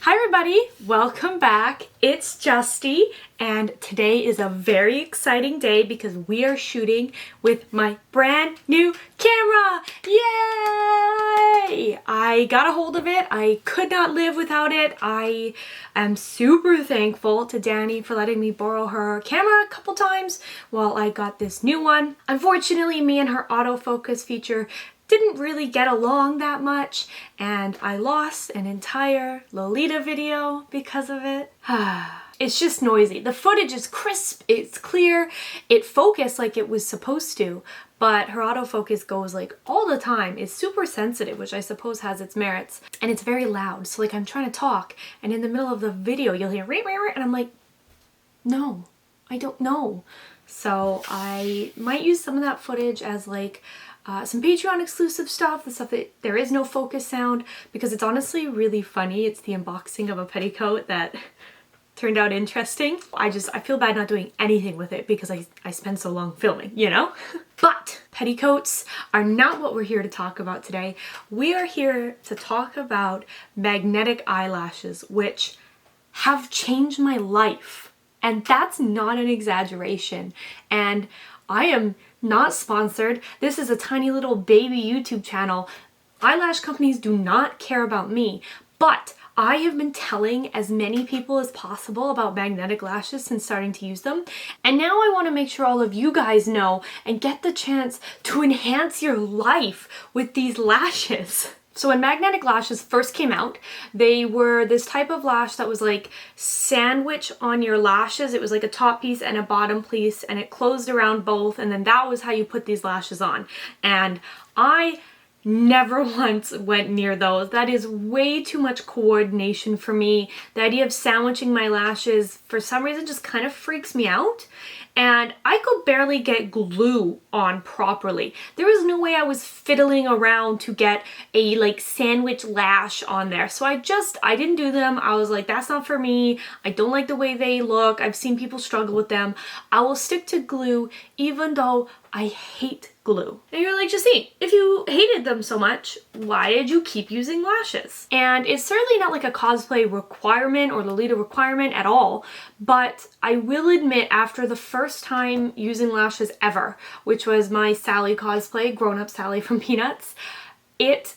Hi everybody, welcome back. It's Justy and today is a very exciting day because we are shooting with my brand new camera. Yay! I got a hold of it. I could not live without it. I am super thankful to Danny for letting me borrow her camera a couple times while I got this new one. Unfortunately, me and her autofocus feature didn't really get along that much, and I lost an entire Lolita video because of it. It's just noisy. The footage is crisp, it's clear, it focused like it was supposed to, but her autofocus goes like all the time. It's super sensitive, which I suppose has its merits, and it's very loud. So like I'm trying to talk, and in the middle of the video you'll hear rah, rah, rah, and I'm like, no, I don't know. So I might use some of that footage as like some Patreon exclusive stuff, the stuff that there is no focus sound, because it's honestly really funny. It's the unboxing of a petticoat that turned out interesting. I feel bad not doing anything with it because I spend so long filming, you know? But petticoats are not what we're here to talk about today. We are here to talk about magnetic eyelashes, which have changed my life. And that's not an exaggeration. And I am not sponsored. This is a tiny little baby YouTube channel. Eyelash companies do not care about me, but I have been telling as many people as possible about magnetic lashes since starting to use them. And now I want to make sure all of you guys know and get the chance to enhance your life with these lashes. So when magnetic lashes first came out, they were this type of lash that was like sandwich on your lashes. It was like a top piece and a bottom piece, and it closed around both, and then that was how you put these lashes on. And I never once went near those. That is way too much coordination for me. The idea of sandwiching my lashes for some reason just kind of freaks me out. And I could barely get glue on properly. There was no way I was fiddling around to get a like sandwich lash on there. So I didn't do them. I was like, that's not for me. I don't like the way they look. I've seen people struggle with them. I will stick to glue even though I hate glue. And you're like, Justine, if you hated them so much, why did you keep using lashes? And it's certainly not like a cosplay requirement or Lolita requirement at all, but I will admit after the first time using lashes ever, which was my Sally cosplay, grown-up Sally from Peanuts, it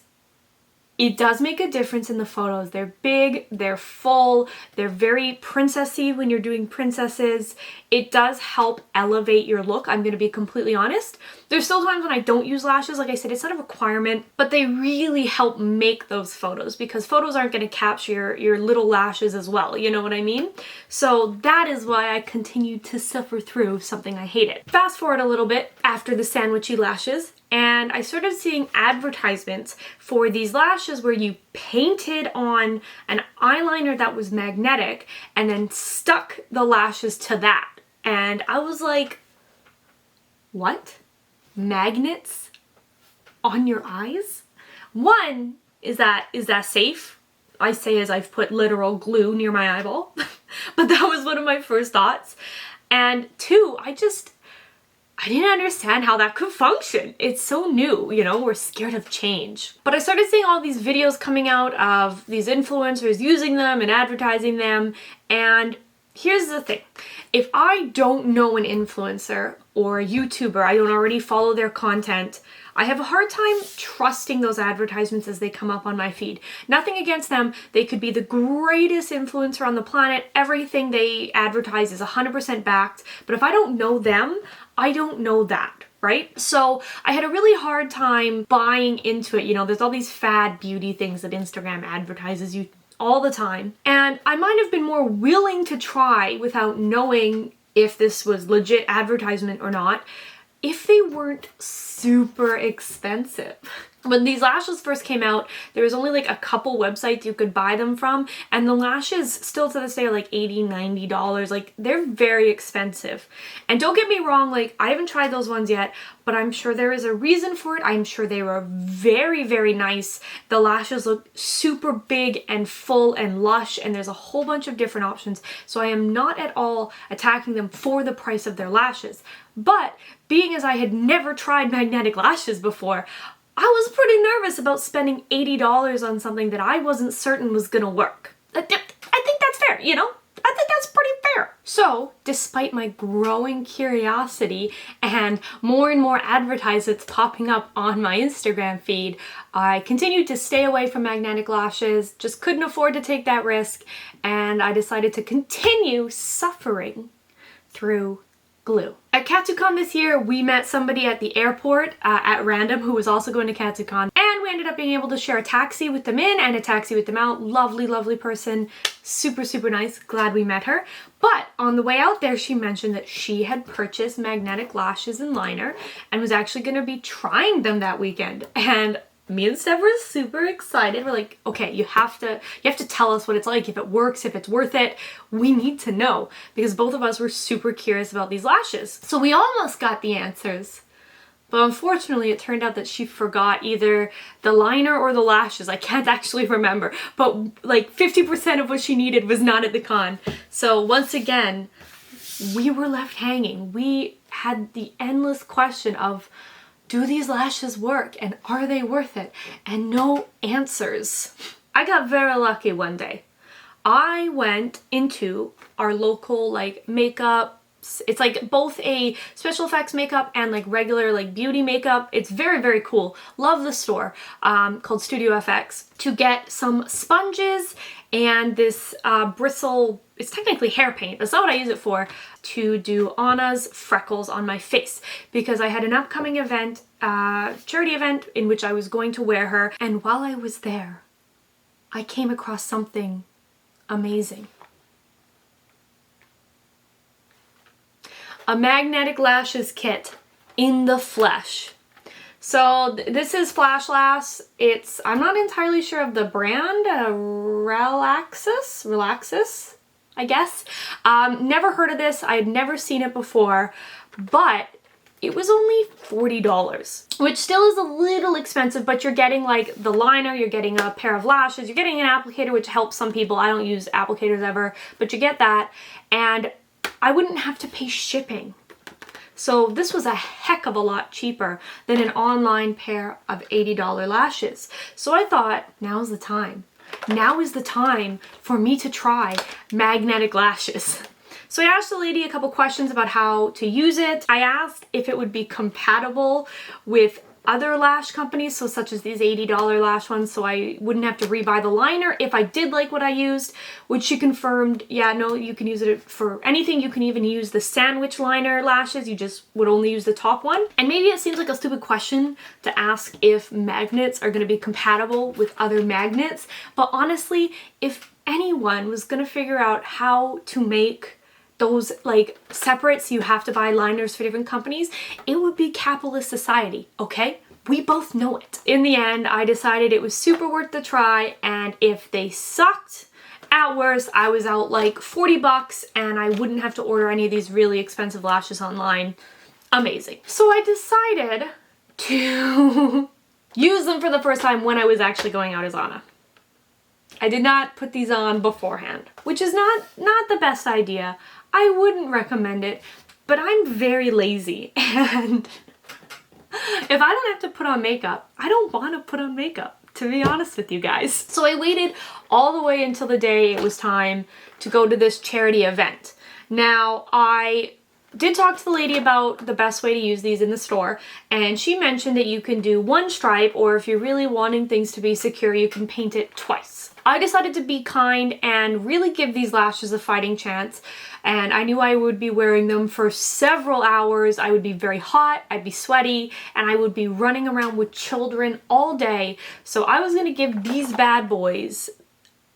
does make a difference in the photos. They're big, they're full, they're very princessy when you're doing princesses. It does help elevate your look, I'm gonna be completely honest. There's still times when I don't use lashes. Like I said, it's not a requirement, but they really help make those photos because photos aren't gonna capture your little lashes as well, you know what I mean? So that is why I continued to suffer through something I hated. Fast forward a little bit after the sandwichy lashes, and I started seeing advertisements for these lashes where you painted on an eyeliner that was magnetic and then stuck the lashes to that. And I was like, what? Magnets on your eyes? One, is that safe? I say as I've put literal glue near my eyeball, but that was one of my first thoughts. And two, I didn't understand how that could function. It's so new, you know, we're scared of change. But I started seeing all these videos coming out of these influencers using them and advertising them, and here's the thing. If I don't know an influencer or a YouTuber, I don't already follow their content, I have a hard time trusting those advertisements as they come up on my feed. Nothing against them. They could be the greatest influencer on the planet. Everything they advertise is 100% backed. But if I don't know them, I don't know that, right? So I had a really hard time buying into it. You know, there's all these fad beauty things that Instagram advertises you all the time. And I might have been more willing to try without knowing if this was legit advertisement or not, if they weren't super expensive. When these lashes first came out, there was only like a couple websites you could buy them from, and the lashes still to this day are like $80, $90. Like, they're very expensive. And don't get me wrong, like, I haven't tried those ones yet, but I'm sure there is a reason for it. I'm sure they were very, very nice. The lashes look super big and full and lush, and there's a whole bunch of different options. So I am not at all attacking them for the price of their lashes. But being as I had never tried magnetic lashes before, I was pretty nervous about spending $80 on something that I wasn't certain was gonna work. I think that's fair, you know? I think that's pretty fair. So, despite my growing curiosity and more advertisements popping up on my Instagram feed, I continued to stay away from magnetic lashes, just couldn't afford to take that risk, and I decided to continue suffering through glue. At Katsucon this year, we met somebody at the airport at random who was also going to Katsucon, and we ended up being able to share a taxi with them in and a taxi with them out. Lovely person, super nice, glad we met her. But on the way out there, she mentioned that she had purchased magnetic lashes and liner and was actually going to be trying them that weekend. And me and Steph were super excited. We're like, okay, you have to tell us what it's like, if it works, if it's worth it. We need to know, because both of us were super curious about these lashes. So we almost got the answers, but unfortunately it turned out that she forgot either the liner or the lashes. I can't actually remember, but like 50% of what she needed was not at the con. So once again, we were left hanging. We had the endless question of, do these lashes work and are they worth it? And no answers. I got very lucky one day. I went into our local like makeup. It's like both a special effects makeup and like regular like beauty makeup. It's very cool. Love the store called Studio FX, to get some sponges and this bristle, it's technically hair paint, that's not what I use it for, to do Anna's freckles on my face, because I had an upcoming event, charity event, in which I was going to wear her, and while I was there, I came across something amazing. A magnetic lashes kit in the flesh. So this is Flash Lash. I'm not entirely sure of the brand, Relaxis, I guess. Never heard of this. I had never seen it before, but it was only $40, which still is a little expensive, but you're getting like the liner, you're getting a pair of lashes, you're getting an applicator, which helps some people. I don't use applicators ever, but you get that, and I wouldn't have to pay shipping. So this was a heck of a lot cheaper than an online pair of $80 lashes. So I thought, now's the time. Now is the time for me to try magnetic lashes. So I asked the lady a couple questions about how to use it. I asked if it would be compatible with other lash companies, so such as these $80 lash ones, so I wouldn't have to rebuy the liner if I did like what I used, which she confirmed, yeah, no, you can use it for anything. You can even use the sandwich liner lashes, you just would only use the top one. And maybe it seems like a stupid question to ask if magnets are going to be compatible with other magnets, but honestly, if anyone was going to figure out how to make those like separate, so you have to buy liners for different companies, it would be capitalist society, okay? We both know it. In the end, I decided it was super worth the try, and if they sucked, at worst, I was out like $40 and I wouldn't have to order any of these really expensive lashes online. Amazing. So I decided to use them for the first time when I was actually going out as Anna. I did not put these on beforehand, which is not the best idea. I wouldn't recommend it, but I'm very lazy, and if I don't have to put on makeup, I don't want to put on makeup, to be honest with you guys. So I waited all the way until the day it was time to go to this charity event. Now, I did talk to the lady about the best way to use these in the store, and she mentioned that you can do one stripe, or if you're really wanting things to be secure, you can paint it twice. I decided to be kind and really give these lashes a fighting chance, and I knew I would be wearing them for several hours. I would be very hot, I'd be sweaty, and I would be running around with children all day, so I was going to give these bad boys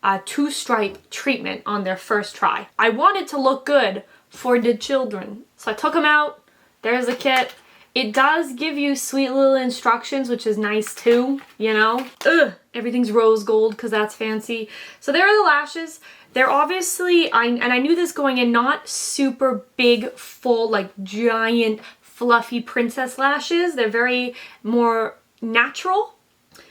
a two-stripe treatment on their first try. I wanted to look good for the children, so I took them out. There's the kit. It does give you sweet little instructions, which is nice too, you know? Ugh, everything's rose gold because that's fancy. So there are the lashes. They're obviously, and I knew this going in, not super big, full, like giant, fluffy princess lashes. They're very more natural,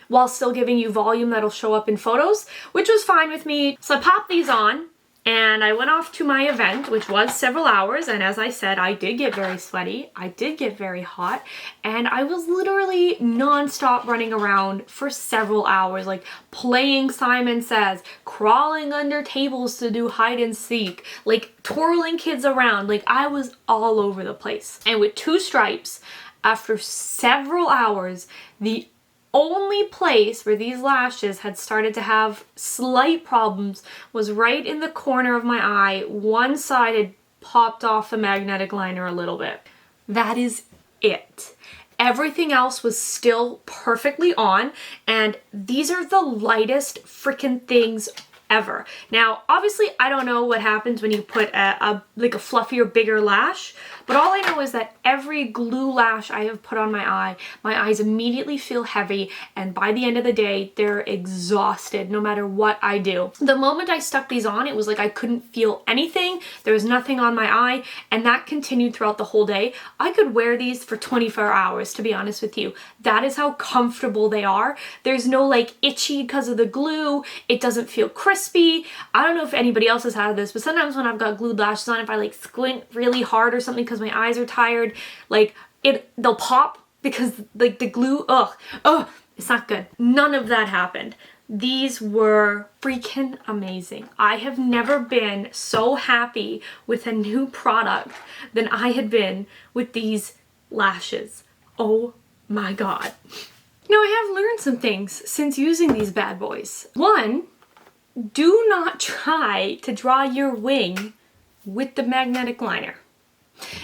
while still giving you volume that'll show up in photos, which was fine with me. So I popped these on, and I went off to my event, which was several hours, and as I said, I did get very sweaty, I did get very hot, and I was literally non-stop running around for several hours, like playing Simon Says, crawling under tables to do hide and seek, like twirling kids around, like I was all over the place. And with 2 stripes, after several hours, the only place where these lashes had started to have slight problems was right in the corner of my eye. One side had popped off the magnetic liner a little bit. That is it. Everything else was still perfectly on, and these are the lightest freaking things ever. Now, obviously, I don't know what happens when you put a fluffier, bigger lash, but all I know is that every glue lash I have put on my eyes immediately feel heavy, and by the end of the day, they're exhausted no matter what I do. The moment I stuck these on, it was like I couldn't feel anything. There was nothing on my eye, and that continued throughout the whole day. I could wear these for 24 hours, to be honest with you. That is how comfortable they are. There's no like itchy because of the glue. It doesn't feel crispy. I don't know if anybody else has had this, but sometimes when I've got glued lashes on, if I like squint really hard or something because my eyes are tired, like they'll pop because like the glue, it's not good. None of that happened. These were freaking amazing. I have never been so happy with a new product than I had been with these lashes. Oh my God. Now I have learned some things since using these bad boys. One, do not try to draw your wing with the magnetic liner.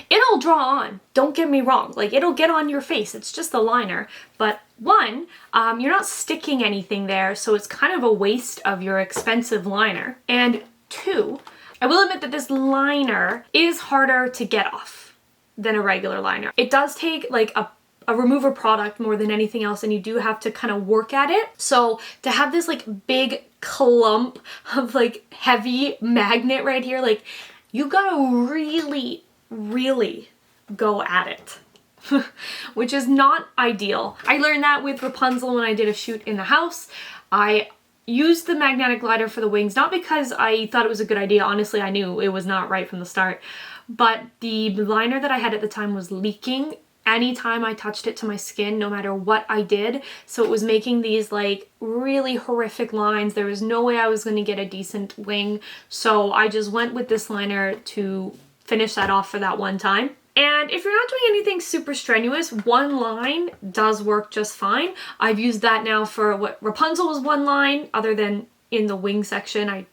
It'll draw on, don't get me wrong, like it'll get on your face, it's just the liner, but one, you're not sticking anything there, so it's kind of a waste of your expensive liner, and 2, I will admit that this liner is harder to get off than a regular liner. It does take like a remover product more than anything else, and you do have to kind of work at it. So to have this like big clump of like heavy magnet right here, like you gotta really go at it, which is not ideal. I learned that with Rapunzel when I did a shoot in the house. I used the magnetic glider for the wings, not because I thought it was a good idea. Honestly, I knew it was not right from the start, but the liner that I had at the time was leaking anytime I touched it to my skin, no matter what I did. So it was making these like really horrific lines. There was no way I was going to get a decent wing. So I just went with this liner to finish that off for that one time. And if you're not doing anything super strenuous, one line does work just fine. I've used that now for what Rapunzel was one line, other than in the wing section. I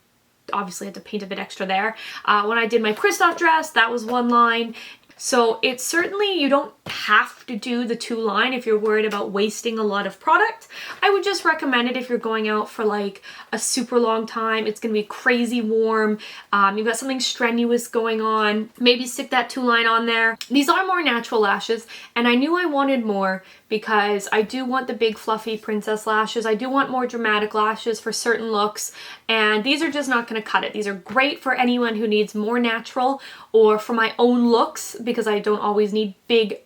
obviously had to paint a bit extra there. When I did my Kristoff dress, that was one line. So it's certainly, you don't have to do the 2 line if you're worried about wasting a lot of product. I would just recommend it if you're going out for like a super long time. It's going to be crazy warm. You've got something strenuous going on. Maybe stick that 2 line on there. These are more natural lashes, and I knew I wanted more because I do want the big fluffy princess lashes. I do want more dramatic lashes for certain looks, and these are just not going to cut it. These are great for anyone who needs more natural, or for my own looks, because I don't always need big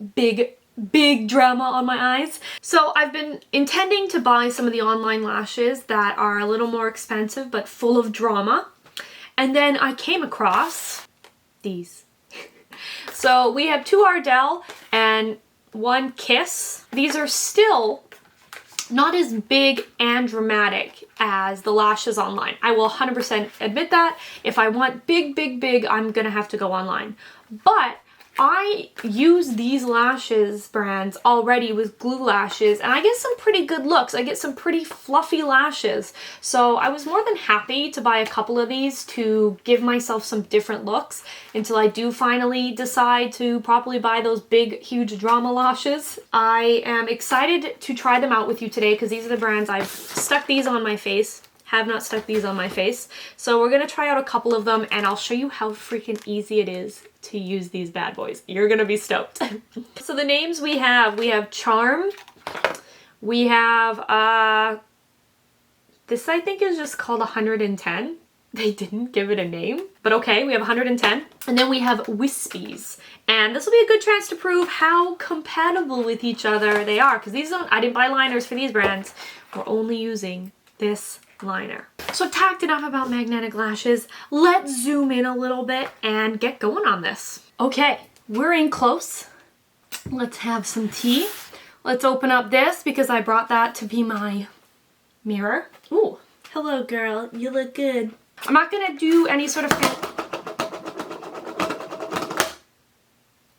drama on my eyes. So I've been intending to buy some of the online lashes that are a little more expensive but full of drama. And then I came across these. So we have 2 Ardell and 1 Kiss. These are still not as big and dramatic as the lashes online. I will 100% admit that. If I want big, I'm gonna have to go online. But I use these lashes brands already with glue lashes, and I get some pretty good looks. I get some pretty fluffy lashes. So I was more than happy to buy a couple of these to give myself some different looks until I do finally decide to properly buy those big, huge drama lashes. I am excited to try them out with you today because these are the brands. I've stuck these on my face. Have not stuck these on my face. So we're gonna try out a couple of them, and I'll show you how freaking easy it is to use these bad boys. You're gonna be stoked. So the names we have Charm. We have, this I think is just called 110. They didn't give it a name, but okay, we have 110. And then we have Wispies. And this will be a good chance to prove how compatible with each other they are, because these I didn't buy liners for these brands. We're only using this liner. So I've talked enough about magnetic lashes. Let's zoom in a little bit and get going on this. Okay, we're in close. Let's have some tea. Let's open up this because I brought that to be my mirror. Ooh, hello girl, you look good. I'm not gonna do any sort of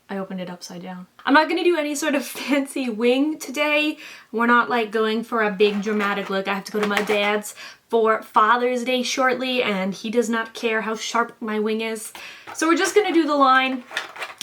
I opened it upside down. I'm not gonna do any sort of fancy wing today. We're not like going for a big dramatic look. I have to go to my dad's for Father's Day shortly and he does not care how sharp my wing is. So we're just gonna do the line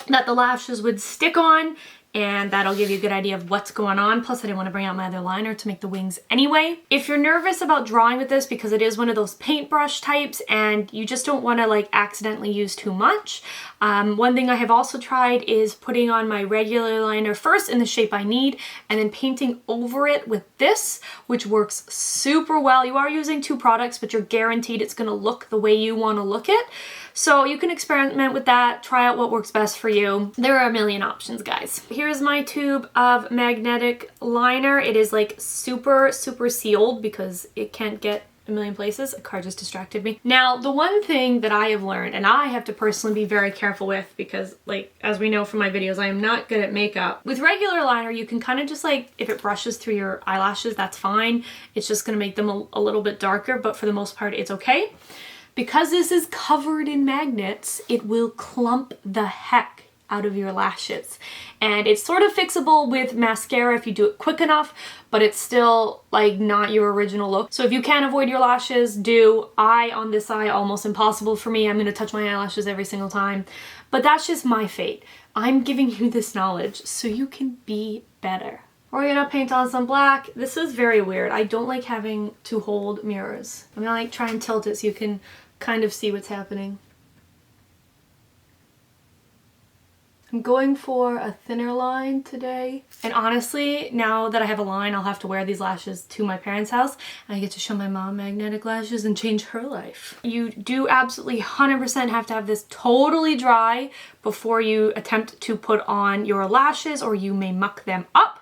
that the lashes would stick on, and that'll give you a good idea of what's going on. Plus I didn't want to bring out my other liner to make the wings anyway. If you're nervous about drawing with this because it is one of those paintbrush types and you just don't want to like accidentally use too much, one thing I have also tried is putting on my regular liner first in the shape I need and then painting over it with this, which works super well. You are using two products, but you're guaranteed it's going to look the way you want to look it. So you can experiment with that, try out what works best for you. There are a million options, guys. Here's my tube of magnetic liner. It is like super sealed because it can't get a million places. A car just distracted me. Now, the one thing that I have learned, and I have to personally be very careful with because, like, as we know from my videos, I am not good at makeup. With regular liner, you can kind of just like, if it brushes through your eyelashes, that's fine. It's just gonna make them a little bit darker, but for the most part, it's okay. Because this is covered in magnets, it will clump the heck out of your lashes. And it's sort of fixable with mascara if you do it quick enough, but it's still like not your original look. So if you can avoid your lashes, do. On this eye, almost impossible for me. I'm gonna touch my eyelashes every single time, but that's just my fate. I'm giving you this knowledge so you can be better. We're gonna paint on some black. This is very weird. I don't like having to hold mirrors. I'm gonna like try and tilt it so you can kind of see what's happening. I'm going for a thinner line today. And honestly, now that I have a line, I'll have to wear these lashes to my parents' house and I get to show my mom magnetic lashes and change her life. You do absolutely 100% have to have this totally dry before you attempt to put on your lashes or you may muck them up.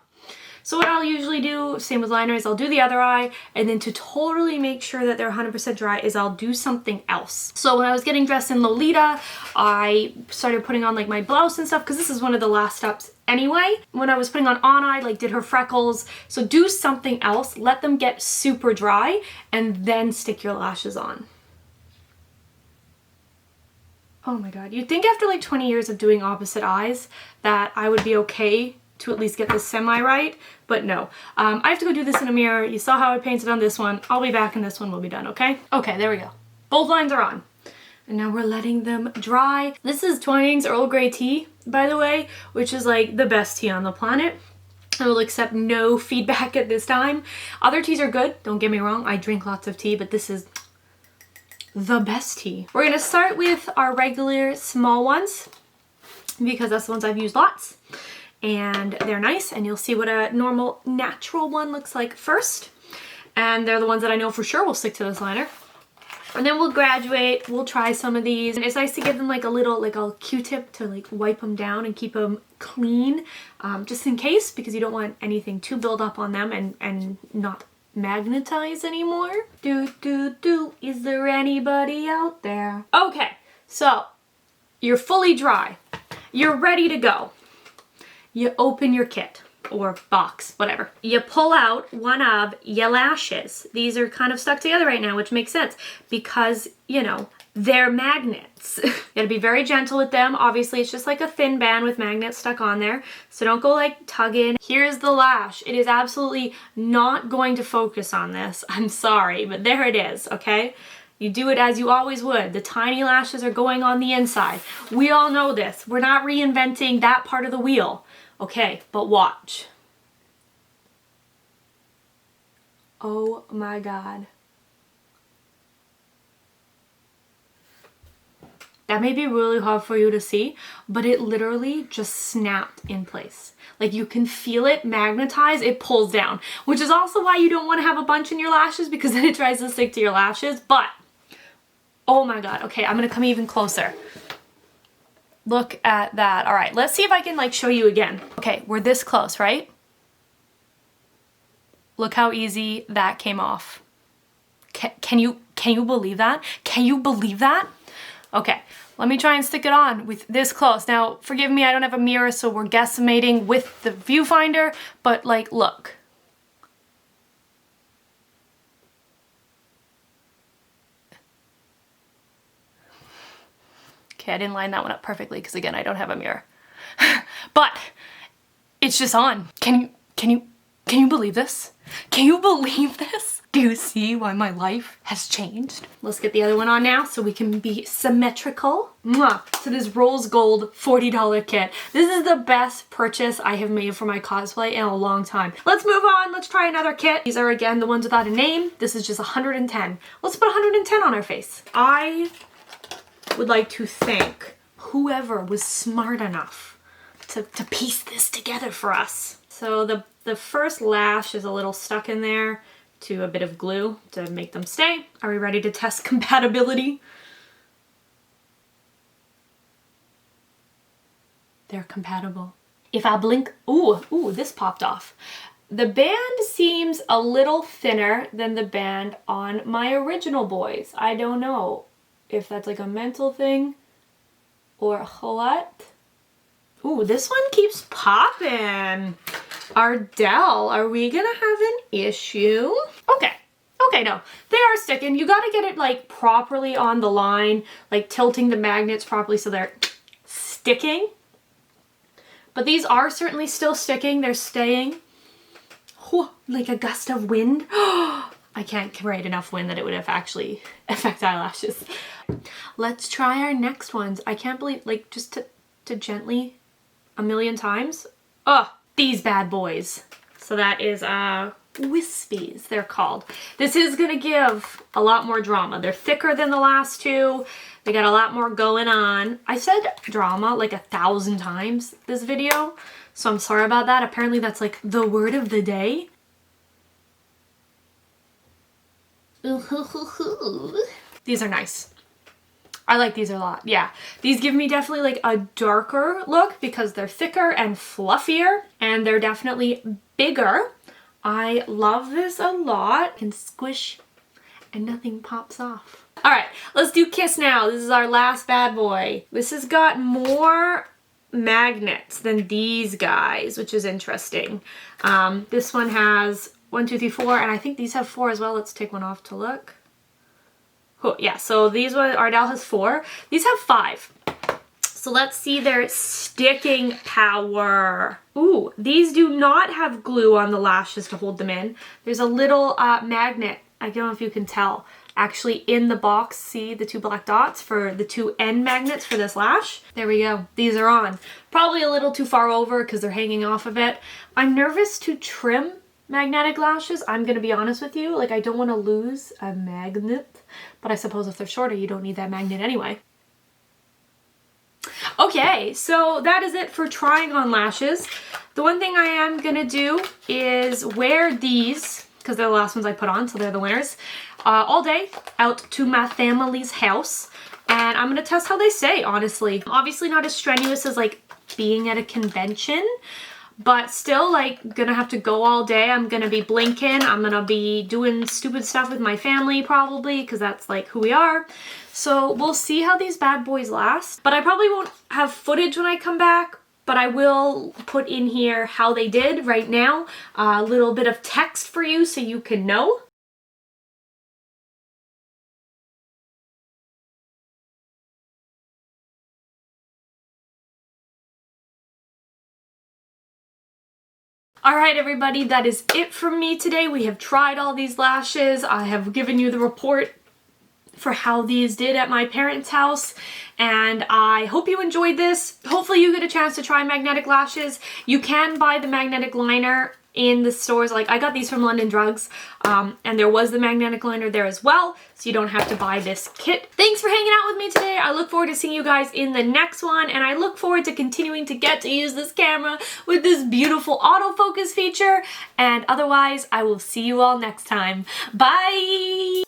So what I'll usually do, same with liner, is I'll do the other eye, and then to totally make sure that they're 100% dry is I'll do something else. So when I was getting dressed in Lolita, I started putting on like my blouse and stuff because this is one of the last steps anyway. When I was putting on eye, like did her freckles. So do something else, let them get super dry, and then stick your lashes on. Oh my god, you'd think after like 20 years of doing opposite eyes that I would be okay to at least get this semi-right, but no. I have to go do this in a mirror. You saw how I painted on this one. I'll be back and this one will be done, okay? Okay, there we go. Both lines are on. And now we're letting them dry. This is Twinings Earl Grey tea, by the way, which is like the best tea on the planet. I will accept no feedback at this time. Other teas are good, don't get me wrong. I drink lots of tea, but this is the best tea. We're gonna start with our regular small ones because that's the ones I've used lots. And they're nice, and you'll see what a normal natural one looks like first, and they're the ones that I know for sure will stick to this liner. And then we'll graduate, we'll try some of these, and it's nice to give them like a little, like a Q-tip to like wipe them down and keep them clean, just in case, because you don't want anything to build up on them and not magnetize anymore. Is there anybody out there? Okay, so you're fully dry, you're ready to go. You open your kit or box, whatever. You pull out one of your lashes. These are kind of stuck together right now, which makes sense because, you know, they're magnets. You gotta be very gentle with them. Obviously, it's just like a thin band with magnets stuck on there. So don't go like tugging. Here's the lash. It is absolutely not going to focus on this. I'm sorry, but there it is, okay? You do it as you always would. The tiny lashes are going on the inside. We all know this. We're not reinventing that part of the wheel. Okay, but watch. Oh my god. That may be really hard for you to see, but it literally just snapped in place. Like you can feel it magnetize, it pulls down, which is also why you don't want to have a bunch in your lashes because then it tries to stick to your lashes, but oh my god. Okay, I'm gonna come even closer. Look at that. All right, let's see if I can like show you again. Okay, we're this close, right? Look how easy that came off. Can you believe that? Can you believe that? Okay, let me try and stick it on with this close. Now, forgive me, I don't have a mirror, so we're guesstimating with the viewfinder, but like, look. Okay, I didn't line that one up perfectly because again, I don't have a mirror. But it's just on. Can you believe this? Can you believe this? Do you see why my life has changed? Let's get the other one on now so we can be symmetrical. Mwah! So this rose gold $40 kit. This is the best purchase I have made for my cosplay in a long time. Let's move on. Let's try another kit. These are again the ones without a name. This is just 110. Let's put 110 on our face. I would like to thank whoever was smart enough to piece this together for us. So the first lash is a little stuck in there to a bit of glue to make them stay. Are we ready to test compatibility? They're compatible. If I blink, ooh, this popped off. The band seems a little thinner than the band on my original boys. I don't know if that's like a mental thing or what. Ooh, this one keeps popping. Ardell, are we gonna have an issue? Okay, no, they are sticking. You gotta get it like properly on the line, like tilting the magnets properly so they're sticking. But these are certainly still sticking, they're staying. Whew, like a gust of wind. I can't create enough wind that it would have actually affect eyelashes. Let's try our next ones. I can't believe, like, just to gently, a million times. Oh, these bad boys. So that is wispies, they're called. This is gonna give a lot more drama. They're thicker than the last two. They got a lot more going on. I said drama like 1,000 times this video, so I'm sorry about that. Apparently that's like the word of the day. These are nice. I like these a lot, yeah. These give me definitely like a darker look because they're thicker and fluffier and they're definitely bigger. I love this a lot. I can squish and nothing pops off. All right, let's do Kiss now. This is our last bad boy. This has got more magnets than these guys, which is interesting. This one has 1, 2, 3, 4, and I think these have 4 as well. Let's take one off to look. Oh, yeah, so these ones, Ardell has 4. These have 5. So let's see their sticking power. Ooh, these do not have glue on the lashes to hold them in. There's a little magnet, I don't know if you can tell, actually in the box. See the 2 black dots for the 2 end magnets for this lash? There we go. These are on. Probably a little too far over because they're hanging off of it. I'm nervous to trim magnetic lashes, I'm gonna be honest with you. Like, I don't want to lose a magnet, but I suppose if they're shorter, you don't need that magnet anyway. Okay, so that is it for trying on lashes. The one thing I am gonna do is wear these, because they're the last ones I put on, so they're the winners, all day out to my family's house, and I'm gonna test how they stay, honestly. Obviously not as strenuous as like being at a convention, but still, like, gonna have to go all day. I'm gonna be blinking. I'm gonna be doing stupid stuff with my family probably, because that's like who we are. So we'll see how these bad boys last. But I probably won't have footage when I come back, but I will put in here how they did right now. A little bit of text for you so you can know. Alright everybody, that is it from me today. We have tried all these lashes. I have given you the report for how these did at my parents' house, and I hope you enjoyed this. Hopefully you get a chance to try magnetic lashes. You can buy the magnetic liner in the stores. Like, I got these from London Drugs, and there was the magnetic liner there as well, so you don't have to buy this kit. Thanks for hanging out with me today. I look forward to seeing you guys in the next one, and I look forward to continuing to get to use this camera with this beautiful autofocus feature, and otherwise I will see you all next time. Bye!